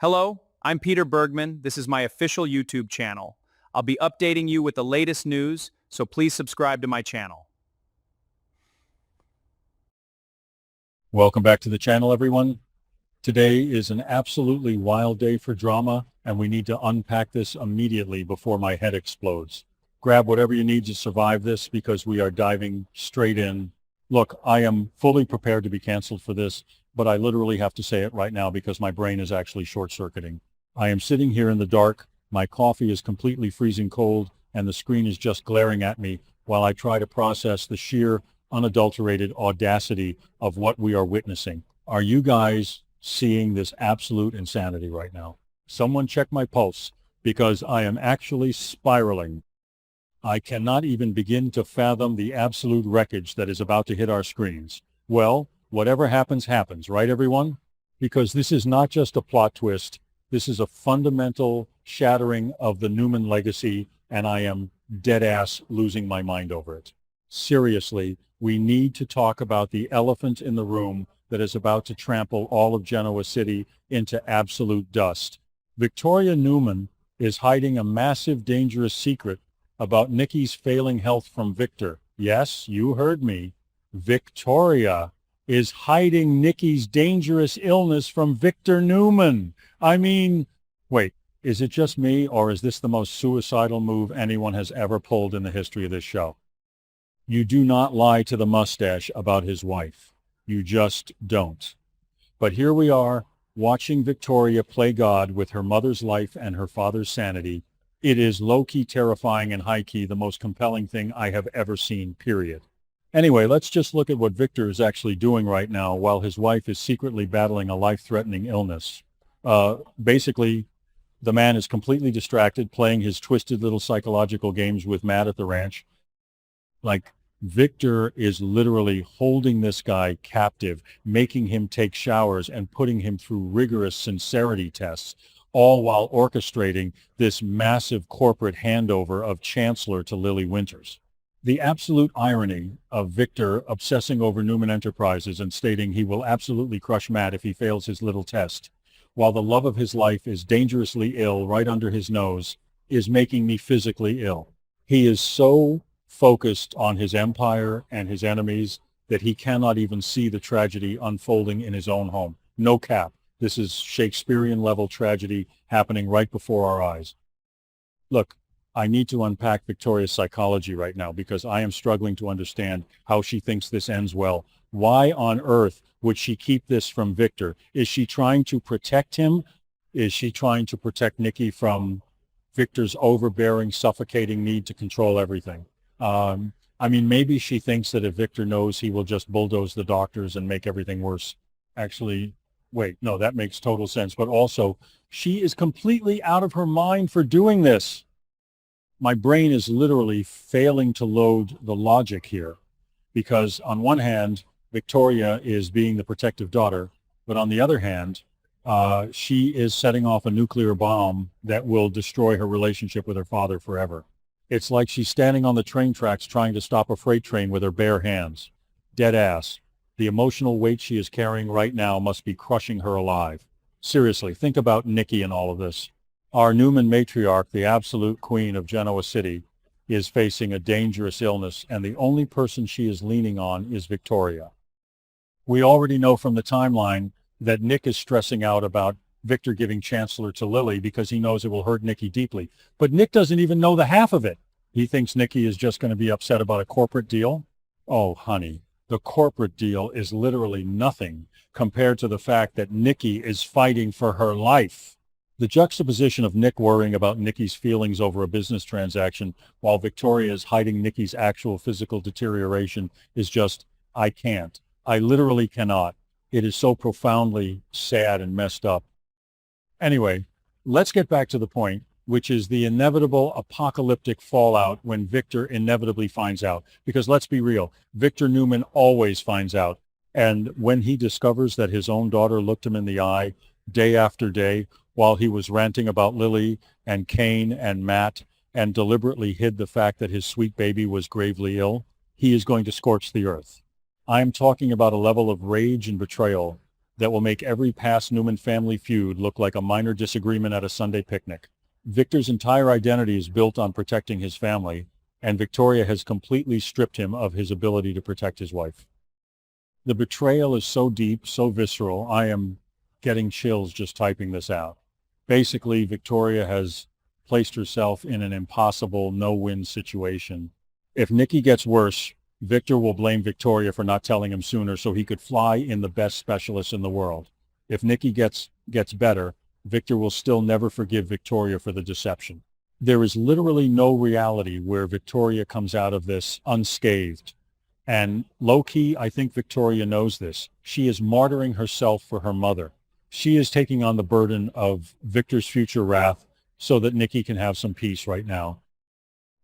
Hello, I'm Peter Bergman. This is my official YouTube channel. I'll be updating you with the latest news, so please subscribe to my channel. Welcome back to the channel, everyone. Today is an absolutely wild day for drama, and we need to unpack this immediately before my head explodes. Grab whatever you need to survive this because we are diving straight in. Look, I am fully prepared to be canceled for this, but I literally have to say it right now because my brain is actually short-circuiting. I am sitting here in the dark, my coffee is completely freezing cold, and the screen is just glaring at me while I try to process the sheer, unadulterated audacity of what we are witnessing. Are you guys seeing this absolute insanity right now? Someone check my pulse, because I am actually spiraling. I cannot even begin to fathom the absolute wreckage that is about to hit our screens. Well, whatever happens, happens, right, everyone? Because this is not just a plot twist. This is a fundamental shattering of the Newman legacy, and I am dead-ass losing my mind over it. Seriously, we need to talk about the elephant in the room that is about to trample all of Genoa City into absolute dust. Victoria Newman is hiding a massive, dangerous secret about Nikki's failing health from Victor. Yes, you heard me. Victoria is hiding Nikki's dangerous illness from Victor Newman. I mean, wait, is it just me, or is this the most suicidal move anyone has ever pulled in the history of this show? You do not lie to the mustache about his wife. You just don't. But here we are, watching Victoria play God with her mother's life and her father's sanity. It is low-key terrifying and high-key the most compelling thing I have ever seen, period. Anyway, let's just look at what Victor is actually doing right now while his wife is secretly battling a life-threatening illness. Basically, the man is completely distracted, playing his twisted little psychological games with Matt at the ranch. Like, Victor is literally holding this guy captive, making him take showers and putting him through rigorous sincerity tests, all while orchestrating this massive corporate handover of Chancellor to Lily Winters. The absolute irony of Victor obsessing over Newman Enterprises and stating he will absolutely crush Matt if he fails his little test, while the love of his life is dangerously ill right under his nose, is making me physically ill. He is so focused on his empire and his enemies that he cannot even see the tragedy unfolding in his own home. No cap. This is Shakespearean level tragedy happening right before our eyes. Look, I need to unpack Victoria's psychology right now because I am struggling to understand how she thinks this ends well. Why on earth would she keep this from Victor? Is she trying to protect him? Is she trying to protect Nikki from Victor's overbearing, suffocating need to control everything? I mean, maybe she thinks that if Victor knows, he will just bulldoze the doctors and make everything worse. Actually, wait, no, that makes total sense. But also, she is completely out of her mind for doing this. My brain is literally failing to load the logic here because on one hand, Victoria is being the protective daughter, but on the other hand, she is setting off a nuclear bomb that will destroy her relationship with her father forever. It's like she's standing on the train tracks trying to stop a freight train with her bare hands. Dead ass. The emotional weight she is carrying right now must be crushing her alive. Seriously, think about Nikki in all of this. Our Newman matriarch, the absolute queen of Genoa City, is facing a dangerous illness, and the only person she is leaning on is Victoria. We already know from the timeline that Nick is stressing out about Victor giving Chancellor to Lily because he knows it will hurt Nikki deeply. But Nick doesn't even know the half of it. He thinks Nikki is just going to be upset about a corporate deal. Oh, honey, the corporate deal is literally nothing compared to the fact that Nikki is fighting for her life. The juxtaposition of Nick worrying about Nikki's feelings over a business transaction while Victoria is hiding Nikki's actual physical deterioration is just, I can't. I literally cannot. It is so profoundly sad and messed up. Anyway, let's get back to the point, which is the inevitable apocalyptic fallout when Victor inevitably finds out. Because let's be real, Victor Newman always finds out. And when he discovers that his own daughter looked him in the eye day after day while he was ranting about Lily and Kane and Matt and deliberately hid the fact that his sweet baby was gravely ill, he is going to scorch the earth. I am talking about a level of rage and betrayal that will make every past Newman family feud look like a minor disagreement at a Sunday picnic. Victor's entire identity is built on protecting his family, and Victoria has completely stripped him of his ability to protect his wife. The betrayal is so deep, so visceral, I am getting chills just typing this out. Basically, Victoria has placed herself in an impossible no-win situation. If Nikki gets worse, Victor will blame Victoria for not telling him sooner so he could fly in the best specialists in the world. If Nikki gets better, Victor will still never forgive Victoria for the deception. There is literally no reality where Victoria comes out of this unscathed. And low-key, I think Victoria knows this. She is martyring herself for her mother. She is taking on the burden of Victor's future wrath so that Nikki can have some peace right now.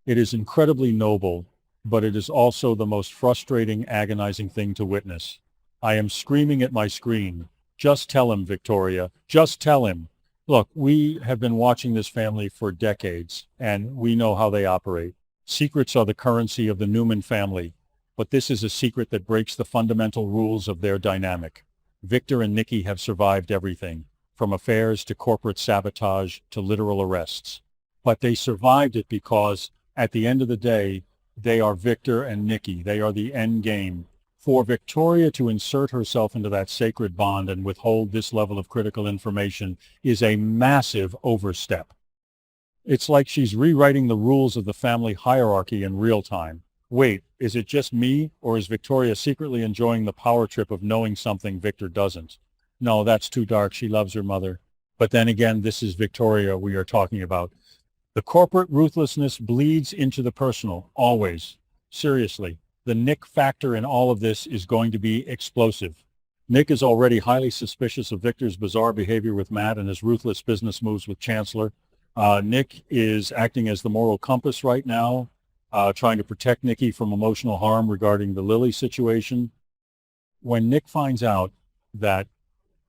It is incredibly noble, but it is also the most frustrating, agonizing thing to witness. I am screaming at my screen. Just tell him, Victoria. Just tell him. Look, we have been watching this family for decades, and we know how they operate. Secrets are the currency of the Newman family, but this is a secret that breaks the fundamental rules of their dynamic. Victor and Nikki have survived everything, from affairs to corporate sabotage to literal arrests. But they survived it because, at the end of the day, they are Victor and Nikki. They are the end game. For Victoria to insert herself into that sacred bond and withhold this level of critical information is a massive overstep. It's like she's rewriting the rules of the family hierarchy in real time. Wait, is it just me, or is Victoria secretly enjoying the power trip of knowing something Victor doesn't? No, that's too dark. She loves her mother. But then again, this is Victoria we are talking about. The corporate ruthlessness bleeds into the personal, always. Seriously, the Nick factor in all of this is going to be explosive. Nick is already highly suspicious of Victor's bizarre behavior with Matt and his ruthless business moves with Chancellor. Nick is acting as the moral compass right now, trying to protect Nikki from emotional harm regarding the Lily situation. When Nick finds out that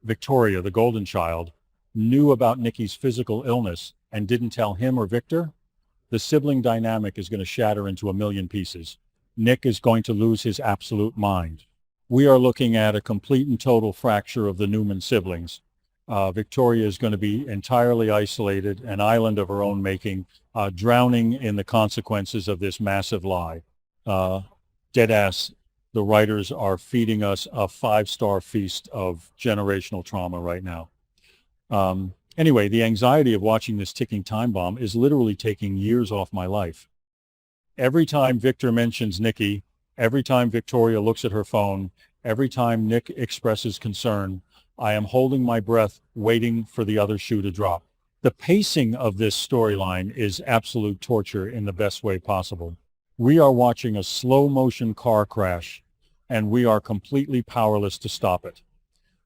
Victoria, the golden child, knew about Nikki's physical illness and didn't tell him or Victor, the sibling dynamic is going to shatter into a million pieces. Nick is going to lose his absolute mind. We are looking at a complete and total fracture of the Newman siblings. Victoria is going to be entirely isolated, an island of her own making, drowning in the consequences of this massive lie. Deadass, the writers are feeding us a 5-star feast of generational trauma right now. Anyway, the anxiety of watching this ticking time bomb is literally taking years off my life. Every time Victor mentions Nikki, every time Victoria looks at her phone, every time Nick expresses concern, I am holding my breath, waiting for the other shoe to drop. The pacing of this storyline is absolute torture in the best way possible. We are watching a slow-motion car crash, and we are completely powerless to stop it.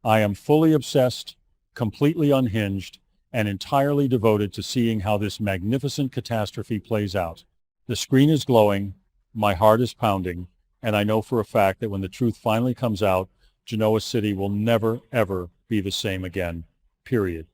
I am fully obsessed, completely unhinged, and entirely devoted to seeing how this magnificent catastrophe plays out. The screen is glowing, my heart is pounding, and I know for a fact that when the truth finally comes out, Genoa City will never, ever be the same again, period.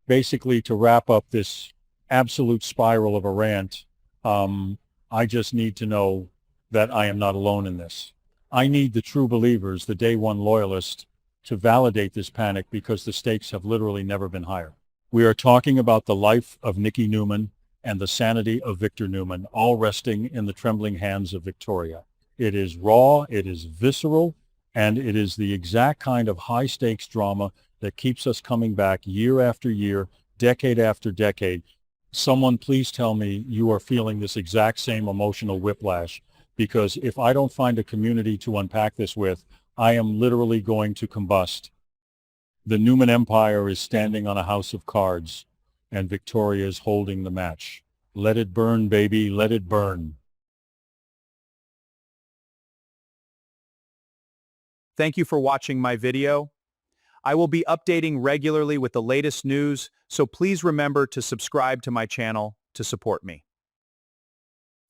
Basically, to wrap up this absolute spiral of a rant, I just need to know that I am not alone in this. I need the true believers, the day one loyalists, to validate this panic because the stakes have literally never been higher. We are talking about the life of Nikki Newman and the sanity of Victor Newman, all resting in the trembling hands of Victoria. It is raw, it is visceral, and it is the exact kind of high-stakes drama that keeps us coming back year after year, decade after decade. Someone please tell me you are feeling this exact same emotional whiplash, because if I don't find a community to unpack this with, I am literally going to combust. The Newman Empire is standing on a house of cards, and Victoria is holding the match. Let it burn, baby, let it burn. Thank you for watching my video. I will be updating regularly with the latest news, so please remember to subscribe to my channel to support me.